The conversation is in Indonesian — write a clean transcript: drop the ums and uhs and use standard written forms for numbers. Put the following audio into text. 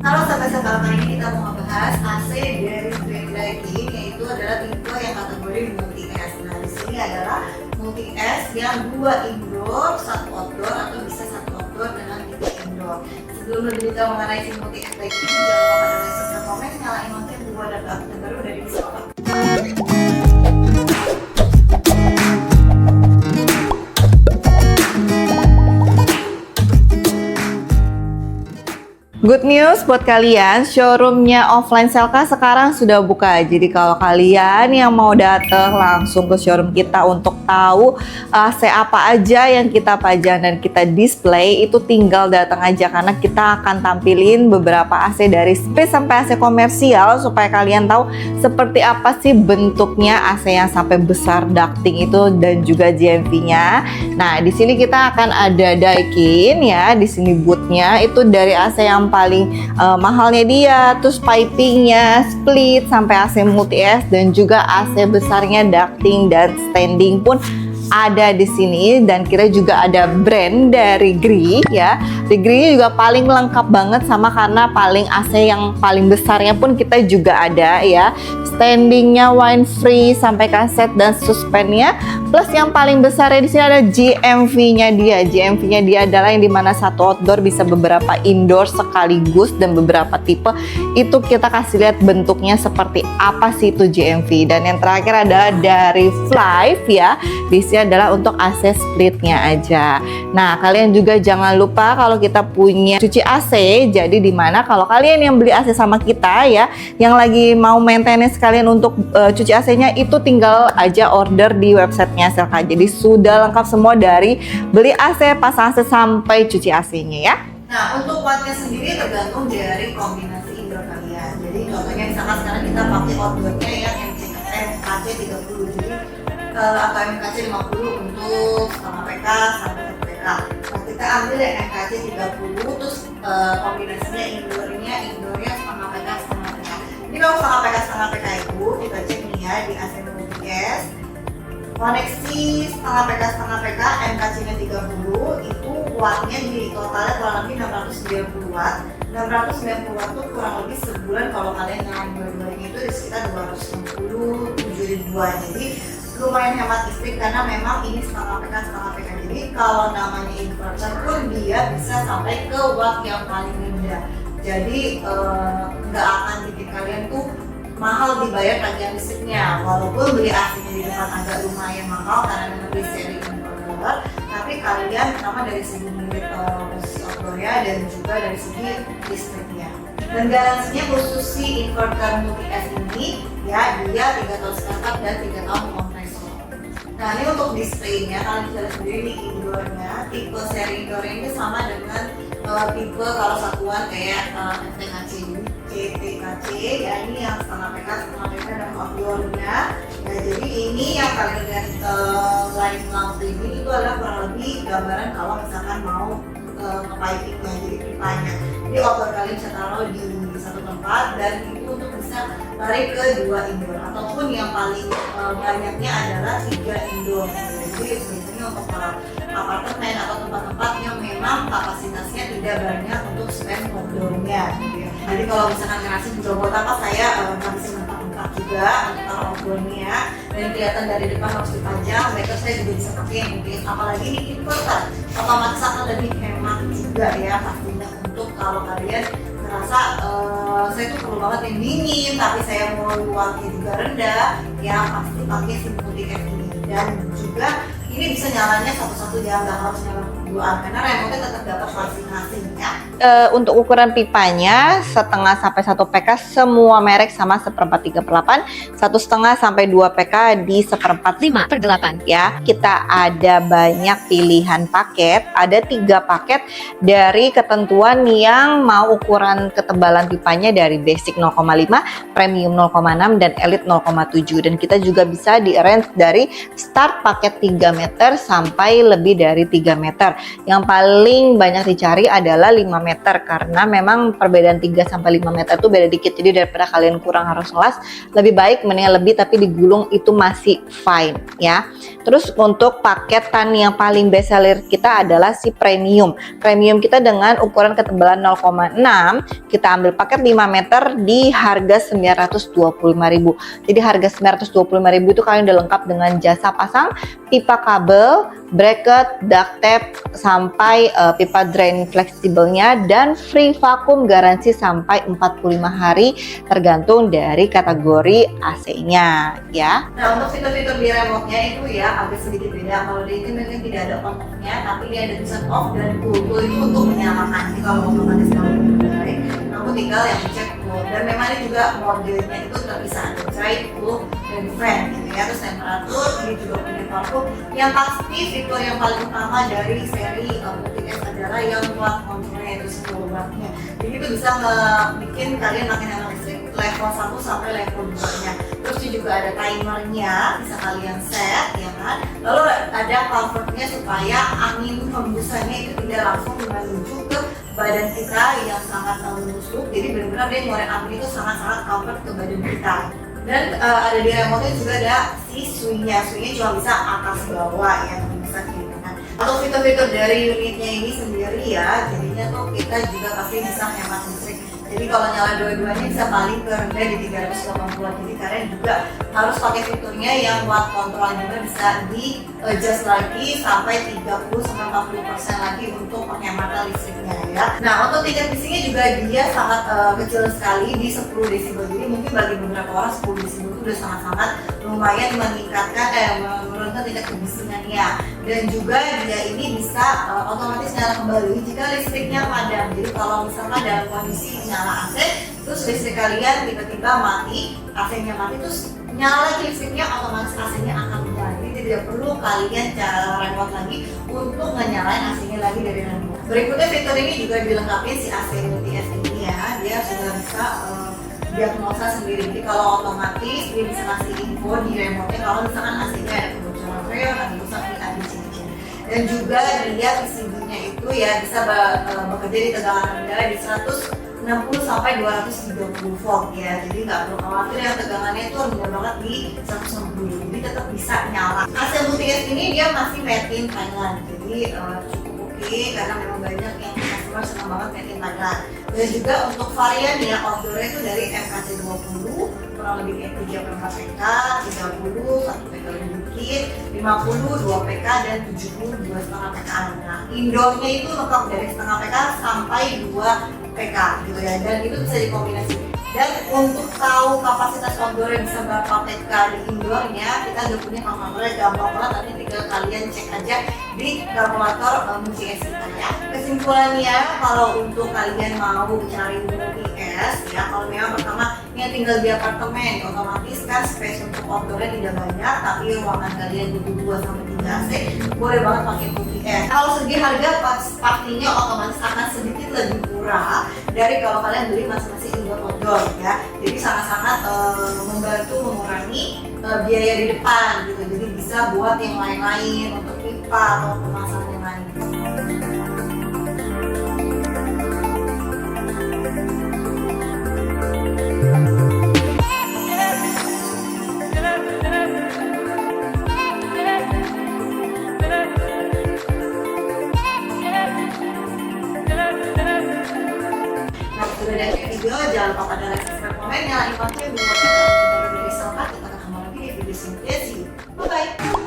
Kalau sahabat-sahabat, kali ini kita mau ngebahas AC dari brand Daikin, yaitu adalah tipe yang kategori multi S. Nah, di sini adalah multi S yang 2 indoor, 1 outdoor, atau bisa 1 outdoor dengan 3 indoor. Sebelum lebih detail mengenai si multi S Daikin, jangan lupa pada like, subscribe, komen, nyalain lonceng buat data update baru dari Bisoka. Good news buat kalian, showroomnya offline Selka sekarang sudah buka. Jadi kalau kalian yang mau datang langsung ke showroom kita untuk tahu AC apa aja yang kita pajang dan kita display, itu tinggal datang aja, karena kita akan tampilin beberapa AC dari split sampai AC komersial supaya kalian tahu seperti apa sih bentuknya AC yang sampai besar ducting itu dan juga JMV-nya. Nah, di sini kita akan ada Daikin ya, di sini bootnya itu dari AC yang paling mahalnya dia, terus pipingnya split sampai AC multi S dan juga AC besarnya ducting dan standing pun ada di sini. Dan kita juga ada brand dari Gree ya. Di Gree juga paling lengkap banget sama, karena paling AC yang paling besarnya pun kita juga ada ya. Standingnya wine free sampai kaset dan suspennya. Plus yang paling besarnya di sini ada JMV-nya dia. JMV-nya dia adalah yang dimana satu outdoor bisa beberapa indoor sekaligus dan beberapa tipe. Itu kita kasih lihat bentuknya seperti apa sih itu JMV. Dan yang terakhir adalah dari Flive ya. Di sini adalah untuk AC splitnya aja. Nah, kalian juga jangan lupa kalau kita punya cuci AC. Jadi dimana kalau kalian yang beli AC sama kita ya, yang lagi mau maintenance kalian untuk cuci AC-nya, itu tinggal aja order di websitenya Selka. Jadi sudah lengkap semua dari beli AC, pasang AC sampai cuci AC-nya ya. Nah, untuk wattnya sendiri tergantung dari kombinasi indoor kalian. Jadi contohnya misalkan sekarang kita pakai outdoornya yang MKC 30, jadi atau MKC 50 untuk setengah PK sampai 1 PK. Nah, kita ambil yang MKC 30, terus kombinasinya indoornya setengah PK setengah PK. Jadi kalau setengah PK itu kita cek nih ya di AC multi S, koneksi setengah PK MKC-nya 30, itu wattnya di totalnya kurang lebih 690 watt. 690 watt itu kurang lebih sebulan kalau kalian nyalain dua-duanya itu di sekitar 267 ribuan. Jadi lumayan hemat listrik, karena memang ini setengah PK. Jadi kalau namanya inverter pun dia bisa sampai ke watt yang paling rendah. Jadi nggak akan bikin kalian tuh mahal dibayar tagihan listriknya. Walaupun beli AC-nya di depan agak lumayan mahal karena memang beli seri inverter, tapi kalian pertama dari segi posisi outdoornya dan juga dari segi listriknya. Dan garansinya khusus si inverter multi S ini ya, dia 3 tahun startup dan 3 tahun kompresor. Nah, ini untuk displaynya kalian bisa lihat sendiri di indoornya. Tipe seri indoornya ini sama dengan tipe kalau satuan kayak FTKC, CTKC ya, ini yang setengah PK dan outdoornya. Nah, jadi ini yang kalian lihat line lampu ini itu adalah kurang lebih gambaran kalau misalkan mau ke pipingnya, jadi pipanya. Jadi outdoor kalian bisa taruh di satu tempat, dan itu untuk bisa lari ke 2 indoor, ataupun yang paling banyaknya adalah 3 indoor. Jadi biasanya untuk apartemen atau tempat-tempat yang memang kapasitasnya tidak banyak untuk space outdoornya gitu ya. Jadi kalau misalkan ngerasa juga buat apa saya ngabisin tempat juga untuk taruh outdoornya, dan kelihatan dari depan harus dipajang, mereka saya juga bisa pakai yang mungkin, apalagi ini inverter otomatis akan lebih hemat juga ya pastinya. Untuk kalau kalian merasa saya tuh perlu banget yang dingin tapi saya mau wattnya juga rendah, ya pasti pakai si multi S ini. Dan juga ini bisa nyalanya satu-satu ya, nggak harus nyala berduaan, karena remote tetap dapat masing-masing ya. Untuk ukuran pipanya setengah sampai 1 PK semua merek sama 1/4 3/8, 1,5 sampai 2 PK di 1/4 5/8 ya. Kita ada banyak pilihan paket, ada 3 paket dari ketentuan yang mau ukuran ketebalan pipanya dari basic 0,5, premium 0,6 dan elite 0,7. Dan kita juga bisa di range dari start paket 3 meter sampai lebih dari 3 meter. Yang paling banyak dicari adalah 5 meter, karena memang perbedaan 3 sampai 5 meter itu beda dikit. Jadi daripada kalian kurang harus ngelas, lebih baik mendingan lebih tapi digulung itu masih fine ya. Terus untuk paketan yang paling best seller kita adalah si premium. Premium kita dengan ukuran ketebalan 0,6, kita ambil paket 5 meter di harga 925.000. Jadi harga 925.000 itu kalian udah lengkap dengan jasa pasang pipa kabel, bracket, duct tape, sampai pipa drain fleksibelnya, dan free vakum garansi sampai 45 hari tergantung dari kategori AC-nya ya. Nah, untuk fitur-fitur di remote-nya itu ya agak sedikit beda. Kalau di ini memang tidak ada on-off-nya, tapi dia ada tulisan off dan cool. Cool itu untuk menyalakan. Jadi kalau otomatis kamu baik, kamu tinggal yang cek cool. Dan memang ini juga modelnya itu terpisah ada dry, cool, dan fan gitu ya. Terus temperatur, ini juga punya vakum. Yang pasti fitur yang paling utama dari seri Multi-S adalah yang watt controlnya itu 10 wattnya. Jadi itu bisa bikin kalian makin hemat listrik level 1 sampai level 2-nya. Terus juga ada timernya, bisa kalian set ya kan. Lalu ada comfortnya supaya angin hembusannya itu tidak langsung menuju ke badan kita yang sangat menusuk. Jadi benar-benar dia ngeluarin angin itu sangat-sangat comfort ke badan kita. Dan ada di remote juga ada si swingnya cuma bisa atas bawah ya, bisa kiri kanan. Atau fitur-fitur dari unitnya ini sendiri ya, jadinya tuh kita juga pasti bisa hemat listrik. Jadi kalau nyala dua-duanya bisa paling rendah di 380 watt. Jadi kalian juga harus pakai fiturnya yang watt control juga bisa di adjust lagi sampai 30-40% lagi untuk penghematan listriknya ya. Nah, untuk tingkat bisingnya juga dia sangat kecil sekali di 10 desibel. Jadi mungkin bagi beberapa orang 10 desibel itu udah sangat-sangat lumayan meningkatkan menurunkan tingkat kebisingannya. Dan juga dia ini bisa otomatis nyala kembali jika listriknya padam. Jadi kalau misalkan dalam kondisi nyala AC, terus listrik kalian tiba-tiba mati, AC-nya mati, terus nyala lagi listriknya, otomatis AC-nya akan menyala. Jadi tidak perlu kalian cara remote lagi untuk nyalain AC-nya lagi dari remote. Berikutnya fitur ini juga dilengkapi si AC Multi-S ini ya, dia sudah bisa diagnosa sendiri. Jadi kalau otomatis dia bisa kasih info di remote-nya kalau misalkan AC-nya ada kebocoran freon, ada rusak, ada ciri-ciri. Dan juga dilihat PCB-nya itu ya bisa bekerja di tegangan rendah di 160 sampai 230 volt ya. Jadi nggak perlu khawatir yang tegangannya itu rendah banget di 160. Jadi tetap bisa nyala. AC Multi-S ini dia masih made in Thailand. Jadi cukup oke karena memang banyak yang customer senang banget made in Thailand. Dan juga untuk varian ya outdoor itu dari MKC 20 kurang lebih kayak 3/4 PK, 30, 1 PK lebih dikit, 50, 2 PK, dan 70, 2,5 PK. Nah, indoornya itu lengkap dari setengah PK sampai 2 PK gitu ya, dan itu bisa dikombinasi. Dan untuk tahu kapasitas outdoor yang bisa berapa PK di indoornya, kita udah punya kalkulatornya, gampang banget, nanti tinggal kalian cek aja di kalkulator Multi-S kita ya. Kesimpulannya, kalau untuk kalian mau cari Multi-S ya, kalau memang pertama yang tinggal di apartemen, otomatis kan space untuk outdoornya tidak banyak, tapi ruangan kalian butuh 2-3 AC, boleh banget pakai Multi-S. Kalau segi harga pastinya otomatis akan sedikit lebih murah dari kalau kalian beli masing-masing indoor outdoor ya. Jadi sangat-sangat membantu mengurangi biaya di depan gitu. Jadi bisa buat yang lain-lain untuk pipa atau pemasangan yang lain. Sudah dari video, jangan lupa pada like, subscribe, komen, nyalain lonceng buat kita dari Selka. Kita ketemu lagi di video selanjutnya. See you. Bye bye.